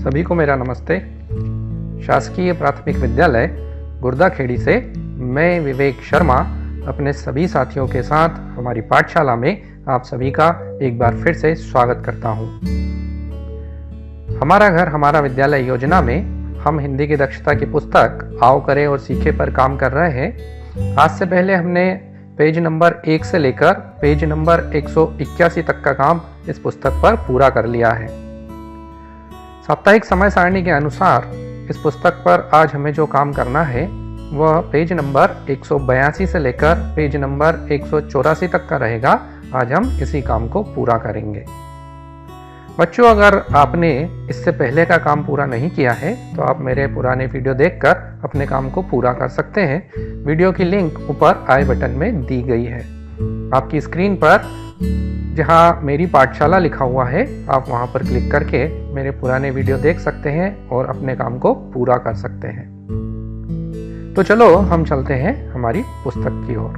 सभी को मेरा नमस्ते। शासकीय प्राथमिक विद्यालय गुर्दाखेड़ी से मैं विवेक शर्मा अपने सभी साथियों के साथ हमारी पाठशाला में आप सभी का एक बार फिर से स्वागत करता हूं। हमारा घर हमारा विद्यालय योजना में हम हिंदी की दक्षता की पुस्तक आओ करें और सीखे पर काम कर रहे हैं। आज से पहले हमने पेज नंबर 1 से लेकर पेज नंबर 181 तक का काम इस पुस्तक पर पूरा कर लिया है। साप्ताहिक समय सारणी के अनुसार इस पुस्तक पर आज हमें जो काम करना है वह पेज नंबर 182 से लेकर पेज नंबर 184 तक का रहेगा। आज हम इसी काम को पूरा करेंगे। बच्चों, अगर आपने इससे पहले का काम पूरा नहीं किया है तो आप मेरे पुराने वीडियो देखकर अपने काम को पूरा कर सकते हैं। वीडियो की लिंक ऊपर आई बटन में दी गई है। आपकी स्क्रीन पर जहां मेरी पाठशाला लिखा हुआ है, आप वहां पर क्लिक करके मेरे पुराने वीडियो देख सकते हैं और अपने काम को पूरा कर सकते हैं। तो चलो हम चलते हैं हमारी पुस्तक की ओर।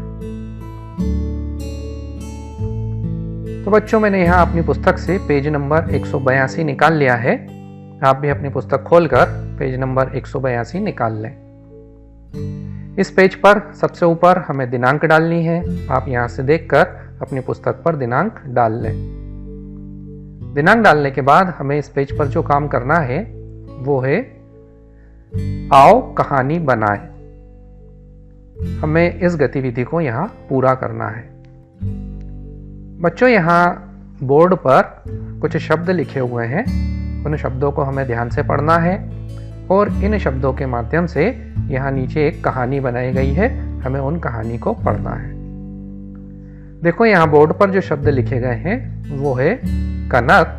तो बच्चों, मैंने यहाँ अपनी पुस्तक से पेज नंबर 182 निकाल लिया है। आप भी अपनी पुस्तक खोलकर पेज नंबर 182 निकाल लें। इस पेज पर सबसे ऊपर हमें दिनांक डालनी है। आप यहाँ से देखकर अपनी पुस्तक पर दिनांक डाल लें। दिनांक डालने के बाद हमें इस पेज पर जो काम करना है वो है आओ कहानी बनाएं। हमें इस गतिविधि को यहाँ पूरा करना है। बच्चों, यहाँ बोर्ड पर कुछ शब्द लिखे हुए हैं। उन शब्दों को हमें ध्यान से पढ़ना है और इन शब्दों के माध्यम से यहाँ नीचे एक कहानी बनाई गई है। हमें उन कहानी को पढ़ना है। देखो, यहाँ बोर्ड पर जो शब्द लिखे गए हैं वो है कनक,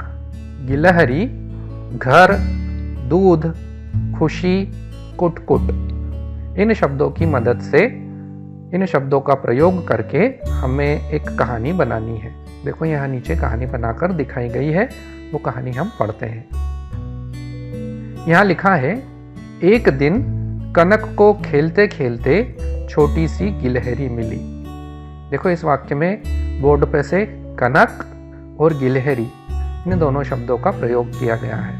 गिलहरी, घर, दूध, खुशी, कुटकुट। इन शब्दों की मदद से, इन शब्दों का प्रयोग करके हमें एक कहानी बनानी है। देखो, यहाँ नीचे कहानी बनाकर दिखाई गई है। वो कहानी हम पढ़ते हैं। यहाँ लिखा है, एक दिन कनक को खेलते खेलते छोटी सी गिलहरी मिली। देखो, इस वाक्य में बोर्ड पे से कनक और गिलहरी इन दोनों शब्दों का प्रयोग किया गया है।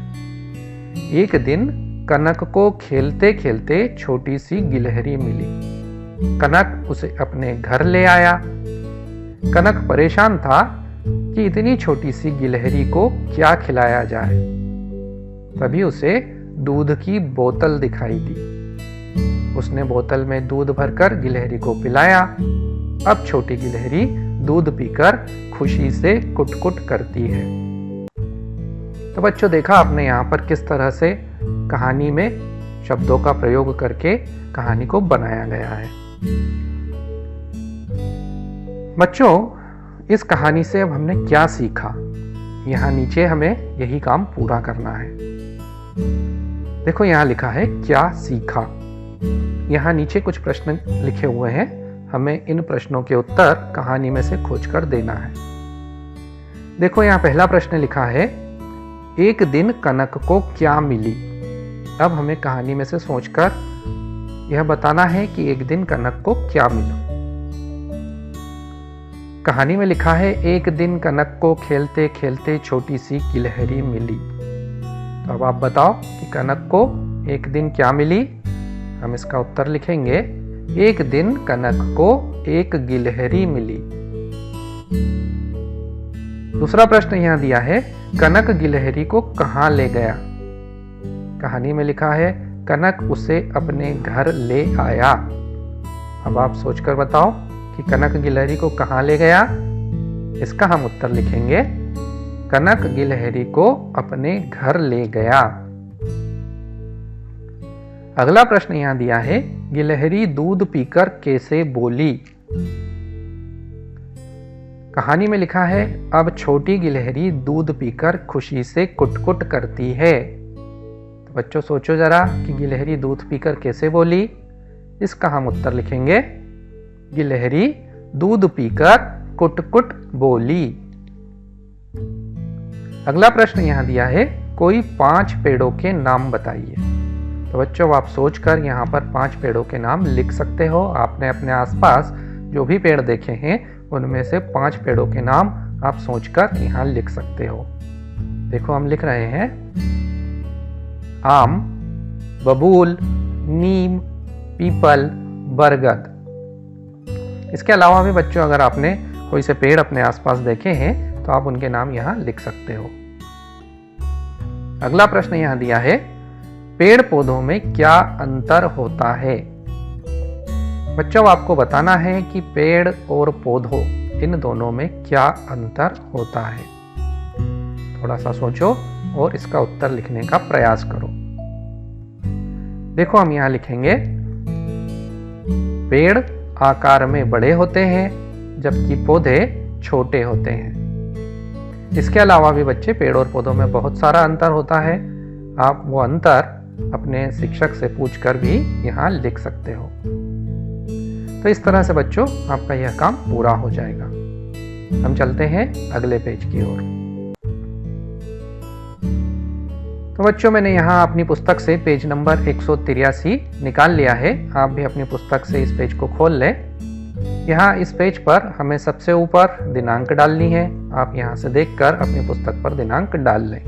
एक दिन कनक को खेलते खेलते छोटी सी गिलहरी मिली। कनक उसे अपने घर ले आया। कनक परेशान था कि इतनी छोटी सी गिलहरी को क्या खिलाया जाए। तभी उसे दूध की बोतल दिखाई दी। उसने बोतल में दूध भरकर गिलहरी को पिलाया। अब छोटी गिलहरी दूध पीकर खुशी से कुटकुट करती है। तो बच्चों, देखा आपने यहाँ पर किस तरह से कहानी में शब्दों का प्रयोग करके कहानी को बनाया गया है। बच्चों, इस कहानी से अब हमने क्या सीखा? यहाँ नीचे हमें यही काम पूरा करना है। देखो, यहाँ लिखा है क्या सीखा। यहाँ नीचे कुछ प्रश्न लिखे हुए हैं। हमें इन प्रश्नों के उत्तर कहानी में से खोजकर देना है। देखो, यहाँ पहला प्रश्न लिखा है, एक दिन कनक को क्या मिली। अब हमें कहानी में से सोचकर यह बताना है कि एक दिन कनक को क्या मिला। कहानी में लिखा है, एक दिन कनक को खेलते खेलते छोटी सी गिलहरी मिली। तो अब आप बताओ कि कनक को एक दिन क्या मिली। हम इसका उत्तर लिखेंगे, एक दिन कनक को एक गिलहरी मिली। दूसरा प्रश्न यहां दिया है, कनक गिलहरी को कहां ले गया। कहानी में लिखा है, कनक उसे अपने घर ले आया। अब आप सोचकर बताओ कि कनक गिलहरी को कहां ले गया। इसका हम उत्तर लिखेंगे, कनक गिलहरी को अपने घर ले गया। अगला प्रश्न यहां दिया है, गिलहरी दूध पीकर कैसे बोली। कहानी में लिखा है, अब छोटी गिलहरी दूध पीकर खुशी से कुटकुट करती है। तो बच्चों, सोचो जरा कि गिलहरी दूध पीकर कैसे बोली। इसका हम उत्तर लिखेंगे, गिलहरी दूध पीकर कुटकुट बोली। अगला प्रश्न यहां दिया है, कोई 5 पेड़ों के नाम बताइए। तो बच्चों, आप सोचकर यहाँ पर 5 पेड़ों के नाम लिख सकते हो। आपने अपने आसपास जो भी पेड़ देखे हैं उनमें से 5 पेड़ों के नाम आप सोचकर यहाँ लिख सकते हो। देखो, हम लिख रहे हैं, आम, बबूल, नीम, पीपल, बरगद। इसके अलावा भी बच्चों अगर आपने कोई से पेड़ अपने आसपास देखे हैं तो आप उनके नाम यहाँ लिख सकते हो। अगला प्रश्न यहाँ दिया है, पेड़ पौधों में क्या अंतर होता है? बच्चों आपको बताना है कि पेड़ और पौधों इन दोनों में क्या अंतर होता है। थोड़ा सा सोचो और इसका उत्तर लिखने का प्रयास करो। देखो हम यहां लिखेंगे, पेड़ आकार में बड़े होते हैं जबकि पौधे छोटे होते हैं। इसके अलावा भी बच्चे पेड़ और पौधों में बहुत सारा अंतर होता है। आप वो अंतर अपने शिक्षक से पूछकर भी यहां लिख सकते हो। तो इस तरह से बच्चों आपका यह काम पूरा हो जाएगा। हम चलते हैं अगले पेज की ओर। तो बच्चों मैंने यहाँ अपनी पुस्तक से पेज नंबर 183 निकाल लिया है। आप भी अपनी पुस्तक से इस पेज को खोल लें। यहाँ इस पेज पर हमें सबसे ऊपर दिनांक डालनी है। आप यहाँ से देखकर अपनी पुस्तक पर दिनांक डाल लें।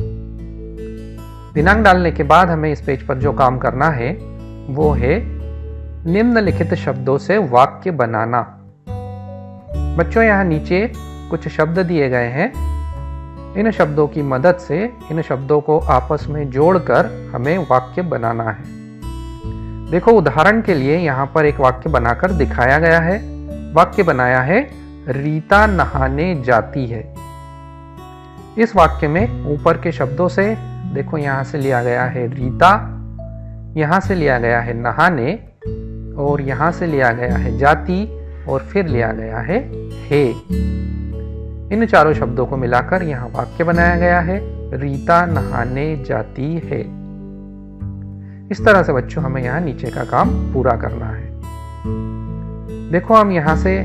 दिनांक डालने के बाद हमें इस पेज पर जो काम करना है वो है निम्नलिखित शब्दों से वाक्य बनाना। बच्चों यहाँ नीचे कुछ शब्द दिए गए हैं। इन शब्दों की मदद से इन शब्दों को आपस में जोड़कर हमें वाक्य बनाना है। देखो उदाहरण के लिए यहाँ पर एक वाक्य बनाकर दिखाया गया है। वाक्य बनाया है, रीता नहाने जाती है। इस वाक्य में ऊपर के शब्दों से देखो यहाँ से लिया गया है रीता, यहाँ से लिया गया है नहाने, और यहाँ से लिया गया है जाति, और फिर लिया गया है हे। इन चारों शब्दों को मिलाकर यहाँ वाक्य बनाया गया है, रीता नहाने जाती है। इस तरह से बच्चों हमें यहाँ नीचे का काम पूरा करना है। देखो हम यहाँ से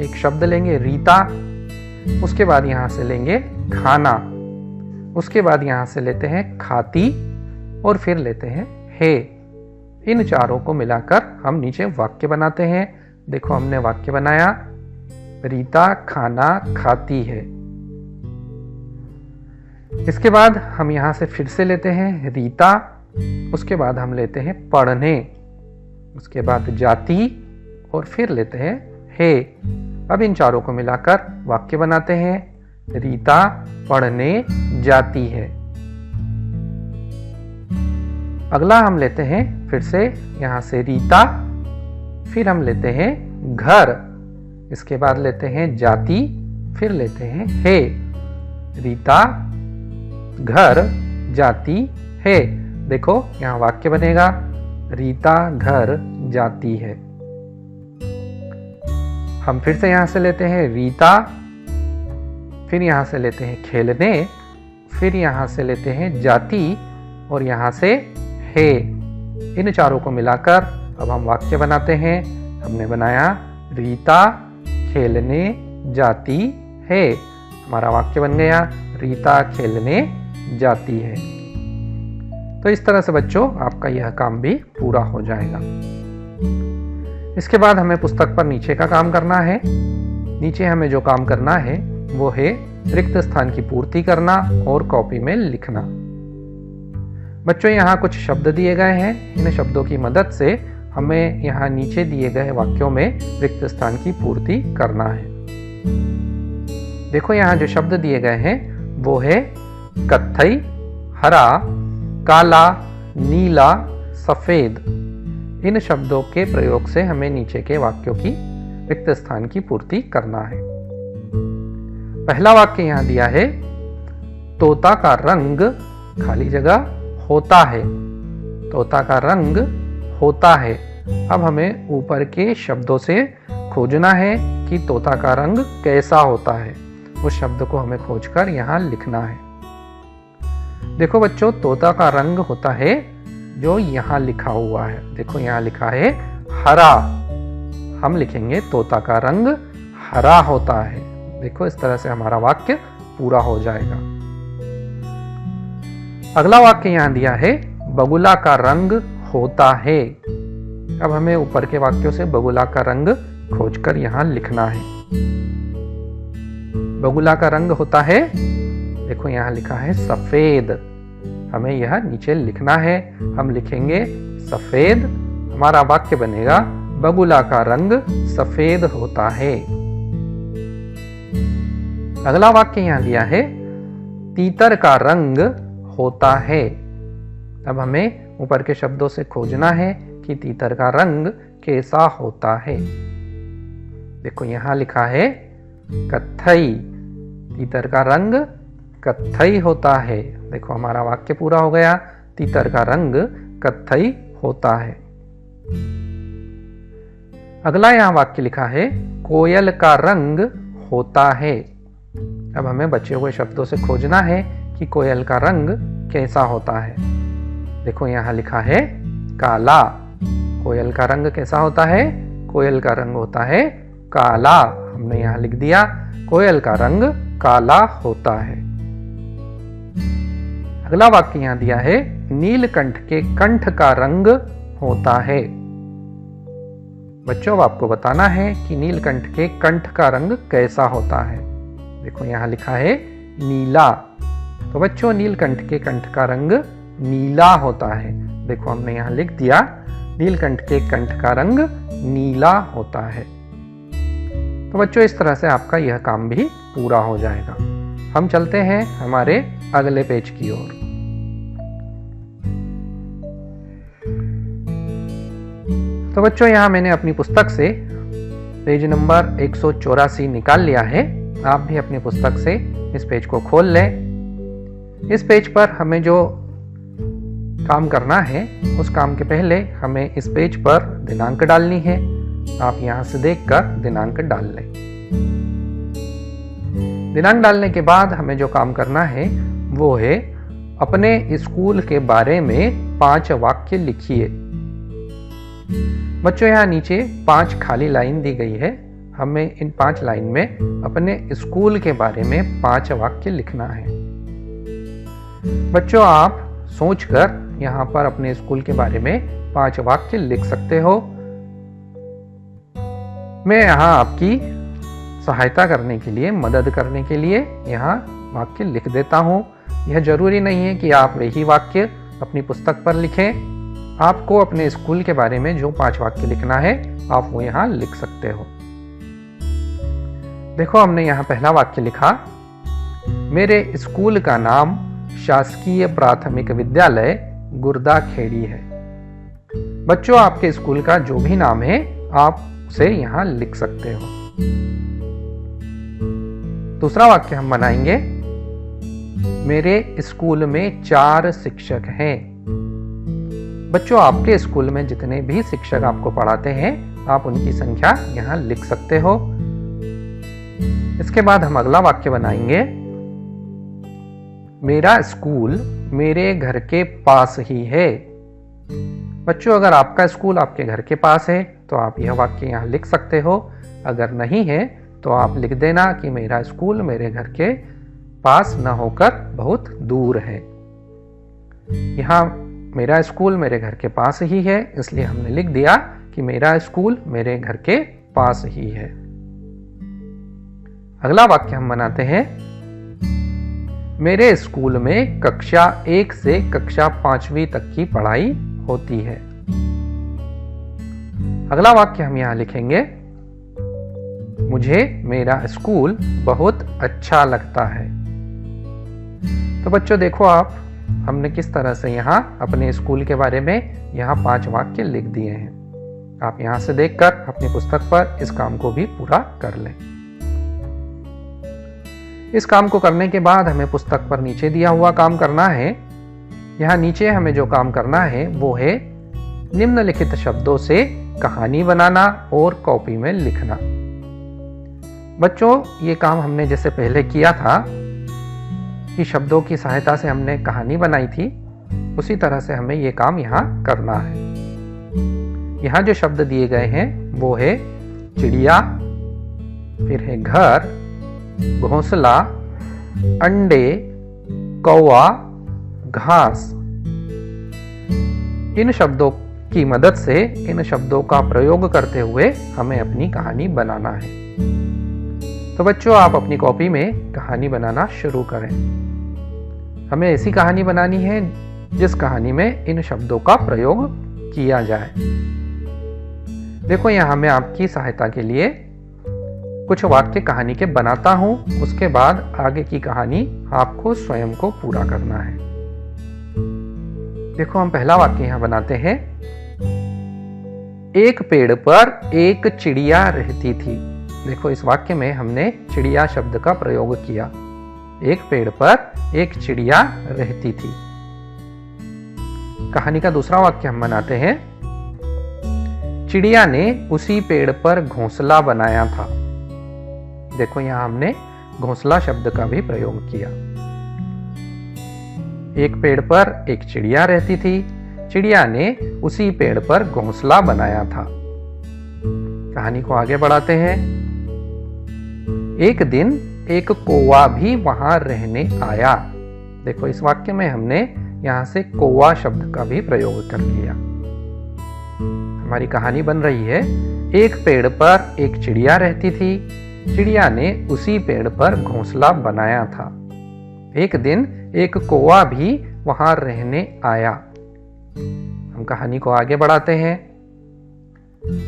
एक शब्द लेंगे रीता, उसके बाद यहाँ से लेंगे खाना, उसके बाद यहाँ से लेते हैं खाती, और फिर लेते हैं हे। इन चारों को मिलाकर हम नीचे वाक्य बनाते हैं। देखो हमने वाक्य बनाया, रीता खाना खाती है। इसके बाद हम यहां से फिर से लेते हैं रीता, उसके बाद हम लेते हैं पढ़ने, उसके बाद जाति, और फिर लेते हैं हे। अब इन चारों को मिलाकर वाक्य बनाते हैं, रीता पढ़ने जाती है। अगला हम लेते हैं फिर से यहां से रीता, फिर हम लेते हैं घर, इसके बाद लेते हैं जाति, फिर लेते हैं हे। रीता घर जाती है। देखो यहां वाक्य बनेगा, रीता घर जाती है। हम फिर से यहां से लेते हैं रीता, फिर यहां से लेते हैं खेलने, फिर यहां से लेते हैं जाति, और यहां से हे। इन चारों को मिलाकर अब हम वाक्य बनाते हैं। हमने बनाया रीता खेलने जाती है। हमारा वाक्य बन गया, रीता खेलने जाती है। तो इस तरह से बच्चों आपका यह काम भी पूरा हो जाएगा। इसके बाद हमें पुस्तक पर नीचे का काम करना है। नीचे हमें जो काम करना है वो है रिक्त स्थान की पूर्ति करना और कॉपी में लिखना। बच्चों यहाँ कुछ शब्द दिए गए हैं। इन शब्दों की मदद से हमें यहाँ नीचे दिए गए वाक्यों में रिक्त स्थान की पूर्ति करना है। देखो यहाँ जो शब्द दिए गए हैं वो है कत्थई, हरा, काला, नीला, सफेद। इन शब्दों के प्रयोग से हमें नीचे के वाक्यों की रिक्त स्थान की पूर्ति करना है। पहला वाक्य यहाँ दिया है, तोता का रंग खाली जगह होता है। तोता का रंग होता है। अब हमें ऊपर के शब्दों से खोजना है कि तोता का रंग कैसा होता है। उस शब्द को हमें खोजकर यहाँ लिखना है। देखो बच्चों, तोता का रंग होता है जो यहाँ लिखा हुआ है। देखो यहाँ लिखा है हरा। हम लिखेंगे तोता का रंग हरा होता है। देखो इस तरह से हमारा वाक्य पूरा हो जाएगा। अगला वाक्य यहाँ दिया है, बगुला का रंग होता है। अब हमें ऊपर के वाक्यों से बगुला का रंग खोजकर यहाँ लिखना है। बगुला का रंग होता है, देखो यहाँ लिखा है सफेद। हमें यह नीचे लिखना है। हम लिखेंगे सफेद। हमारा वाक्य बनेगा बगुला का रंग सफेद होता है। अगला वाक्य यहां दिया है तीतर का रंग होता है। अब हमें ऊपर के शब्दों से खोजना है कि तीतर का रंग कैसा होता है। देखो यहां लिखा है कत्थई। तीतर का रंग कत्थई होता है। देखो हमारा वाक्य पूरा हो गया। तीतर का रंग कत्थई होता है। अगला यहां वाक्य लिखा है कोयल का रंग होता है। अब हमें बचे हुए शब्दों से खोजना है कि कोयल का रंग कैसा होता है। देखो यहां लिखा है काला। कोयल का रंग कैसा होता है? कोयल का रंग होता है काला। हमने यहां लिख दिया कोयल का रंग काला होता है। अगला वाक्य यहां दिया है नीलकंठ के कंठ का रंग होता है। बच्चों, आपको बताना है कि नीलकंठ के कंठ का रंग कैसा होता है। देखो यहां लिखा है नीला। तो बच्चों, नीलकंठ के कंठ का रंग नीला होता है। देखो हमने यहां लिख दिया नीलकंठ के कंठ का रंग नीला होता है। तो बच्चों, इस तरह से आपका यह काम भी पूरा हो जाएगा। हम चलते हैं हमारे अगले पेज की ओर। तो बच्चों, यहां मैंने अपनी पुस्तक से पेज नंबर 184 निकाल लिया है। आप भी अपनी पुस्तक से इस पेज को खोल लें। इस पेज पर हमें जो काम करना है उस काम के पहले हमें इस पेज पर दिनांक डालनी है। आप यहां से देखकर दिनांक डाल लें। दिनांक डालने के बाद हमें जो काम करना है वो है अपने स्कूल के बारे में 5 वाक्य लिखिए। बच्चों, यहाँ नीचे 5 खाली लाइन दी गई है। हमें इन 5 लाइन में अपने स्कूल के बारे में 5 वाक्य लिखना है। बच्चों, आप सोचकर यहाँ पर अपने स्कूल के बारे में 5 वाक्य लिख सकते हो। मैं यहाँ आपकी सहायता करने के लिए, मदद करने के लिए यहाँ वाक्य लिख देता हूँ। यह जरूरी नहीं है कि आप वही वाक्य अपनी पुस्तक पर लिखें। आपको अपने स्कूल के बारे में जो 5 वाक्य लिखना है आप वो यहाँ लिख सकते हो। देखो हमने यहाँ पहला वाक्य लिखा, मेरे स्कूल का नाम शासकीय प्राथमिक विद्यालय गुर्दाखेड़ी है। बच्चों, आपके स्कूल का जो भी नाम है आप उसे यहाँ लिख सकते हो। दूसरा वाक्य हम बनाएंगे, मेरे स्कूल में 4 शिक्षक हैं। बच्चों, आपके स्कूल में जितने भी शिक्षक आपको पढ़ाते हैं आप उनकी संख्या यहाँ लिख सकते हो। इसके बाद हम अगला वाक्य बनाएंगे, मेरा स्कूल मेरे घर के पास ही है। बच्चों, अगर आपका स्कूल आपके घर के पास है तो आप यह वाक्य यहाँ लिख सकते हो। अगर नहीं है तो आप लिख देना कि मेरा स्कूल मेरे घर के पास न होकर बहुत दूर है। यहाँ मेरा स्कूल मेरे घर के पास ही है, इसलिए हमने लिख दिया कि मेरा स्कूल मेरे घर के पास ही है। अगला वाक्य हम बनाते हैं, मेरे स्कूल में कक्षा 1 से कक्षा 5वीं तक की पढ़ाई होती है। अगला वाक्य हम यहां लिखेंगे, मुझे मेरा स्कूल बहुत अच्छा लगता है। तो बच्चों, देखो आप हमने किस तरह से यहाँ अपने स्कूल के बारे में यहाँ 5 वाक्य लिख दिए हैं। आप यहाँ से देखकर अपनी पुस्तक पर इस काम को भी पूरा कर लें। इस काम को करने के बाद हमें पुस्तक पर नीचे दिया हुआ काम करना है। यहाँ नीचे हमें जो काम करना है वो है निम्नलिखित शब्दों से कहानी बनाना और कॉपी में लिखना। बच्चों, ये काम हमने जैसे पहले किया था कि शब्दों की सहायता से हमने कहानी बनाई थी, उसी तरह से हमें ये काम यहाँ करना है। यहाँ जो शब्द दिए गए हैं वो है चिड़िया, फिर है घर, घोंसला, अंडे, कौवा, घास। इन शब्दों की मदद से, इन शब्दों का प्रयोग करते हुए हमें अपनी कहानी बनाना है। तो बच्चों, आप अपनी कॉपी में कहानी बनाना शुरू करें। हमें ऐसी कहानी बनानी है जिस कहानी में इन शब्दों का प्रयोग किया जाए। देखो यहाँ मैं आपकी सहायता के लिए कुछ वाक्य कहानी के बनाता हूं, उसके बाद आगे की कहानी आपको स्वयं को पूरा करना है। देखो हम पहला वाक्य यहां बनाते हैं। एक पेड़ पर एक चिड़िया रहती थी। देखो इस वाक्य में हमने चिड़िया शब्द का प्रयोग किया। एक पेड़ पर एक चिड़िया रहती थी। कहानी का दूसरा वाक्य हम बनाते हैं। चिड़िया ने उसी पेड़ पर घोंसला बनाया था। देखो यहां हमने घोंसला शब्द का भी प्रयोग किया। एक पेड़ पर एक चिड़िया रहती थी। चिड़िया ने उसी पेड़ पर घोंसला बनाया था। कहानी को आगे बढ़ाते हैं। एक दिन एक कौवा भी वहां रहने आया। देखो इस वाक्य में हमने यहां से कौवा शब्द का भी प्रयोग कर लिया। हमारी कहानी बन रही है। एक पेड़ पर एक चिड़िया रहती थी। चिड़िया ने उसी पेड़ पर घोंसला बनाया था। एक दिन एक कौवा भी वहां रहने आया। हम कहानी को आगे बढ़ाते हैं।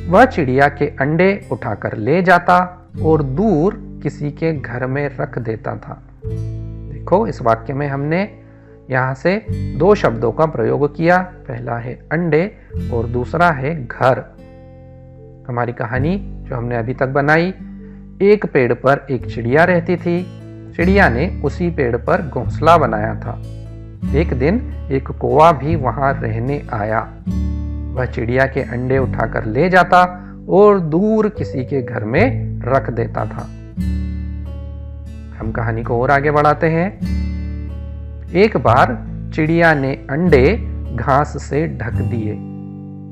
वह चिड़िया के अंडे उठाकर ले जाता और दूर किसी के घर में रख देता था। देखो इस वाक्य में हमने यहां से दो शब्दों का प्रयोग किया। पहला है अंडे और दूसरा है घर। हमारी कहानी जो हमने अभी तक बनाई, एक पेड़ पर एक चिड़िया रहती थी। चिड़िया ने उसी पेड़ पर घोंसला बनाया था। एक दिन एक कौवा भी वहां रहने आया। वह चिड़िया के अंडे उठाकर ले जाता और दूर किसी के घर में रख देता था। हम कहानी को और आगे बढ़ाते हैं। एक बार चिड़िया ने अंडे घास से ढक दिए।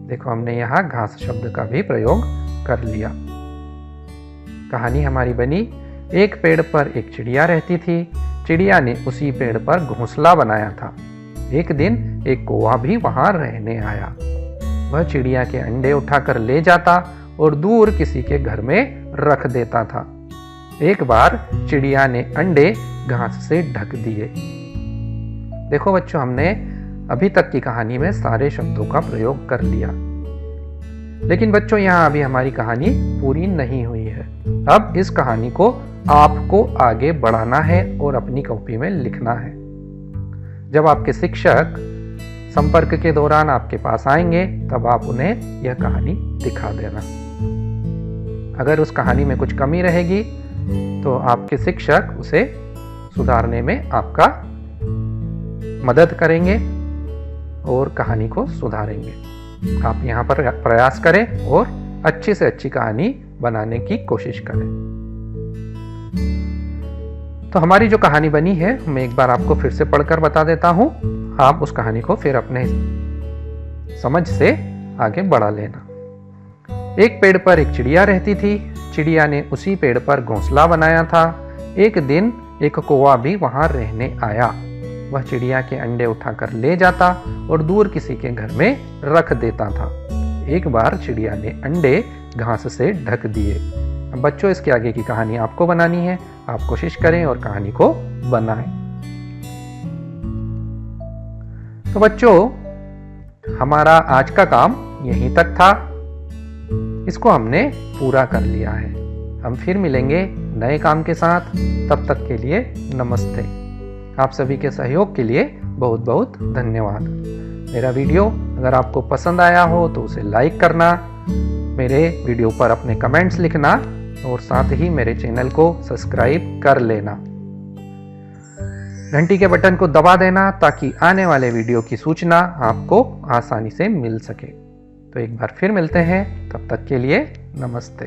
देखो हमने यहां घास शब्द का भी प्रयोग कर लिया। कहानी हमारी बनी। एक पेड़ पर एक चिड़िया रहती थी। चिड़िया ने उसी पेड़ पर घोंसला बनाया था। एक दिन एक कौवा भी वहां रहने आया। वह चिड़िया के अंडे उठाकर ले जाता और दूर किसी के घर में रख देता था। एक बार चिड़िया ने अंडे घास से ढक दिए। देखो बच्चों हमने अभी तक की कहानी में सारे शब्दों का प्रयोग कर लिया, लेकिन बच्चों यहाँ अभी हमारी कहानी पूरी नहीं हुई है। अब इस कहानी को आपको आगे बढ़ाना है और अपनी कॉपी में लिखना है। जब आपके शिक्षक संपर्क के दौरान आपके पास आएंगे तब आप उन्हें यह कहानी दिखा देना। अगर उस कहानी में कुछ कमी रहेगी तो आपके शिक्षक उसे सुधारने में आपका मदद करेंगे और कहानी को सुधारेंगे। आप यहाँ पर प्रयास करें और अच्छी से अच्छी कहानी बनाने की कोशिश करें। तो हमारी जो कहानी बनी है मैं एक बार आपको फिर से पढ़कर बता देता हूं। आप उस कहानी को फिर अपने समझ से आगे बढ़ा लेना। एक पेड़ पर एक चिड़िया रहती थी। चिड़िया ने उसी पेड़ पर घोंसला बनाया था। एक दिन एक कौवा भी वहां रहने आया। वह चिड़िया के अंडे उठाकर ले जाता और दूर किसी के घर में रख देता था। एक बार चिड़िया ने अंडे घास से ढक दिए। अब बच्चों इसके आगे की कहानी आपको बनानी है। आप कोशिश करें और कहानी को बनाएं। तो बच्चों हमारा आज का काम यहीं तक था। इसको हमने पूरा कर लिया है। हम फिर मिलेंगे नए काम के साथ। तब तक के लिए नमस्ते। आप सभी के सहयोग के लिए बहुत बहुत धन्यवाद। मेरा वीडियो अगर आपको पसंद आया हो तो उसे लाइक करना, मेरे वीडियो पर अपने कमेंट्स लिखना और साथ ही मेरे चैनल को सब्सक्राइब कर लेना। घंटी के बटन को दबा देना ताकि आने वाले वीडियो की सूचना आपको आसानी से मिल सके। तो एक बार फिर मिलते हैं। तब तक के लिए नमस्ते।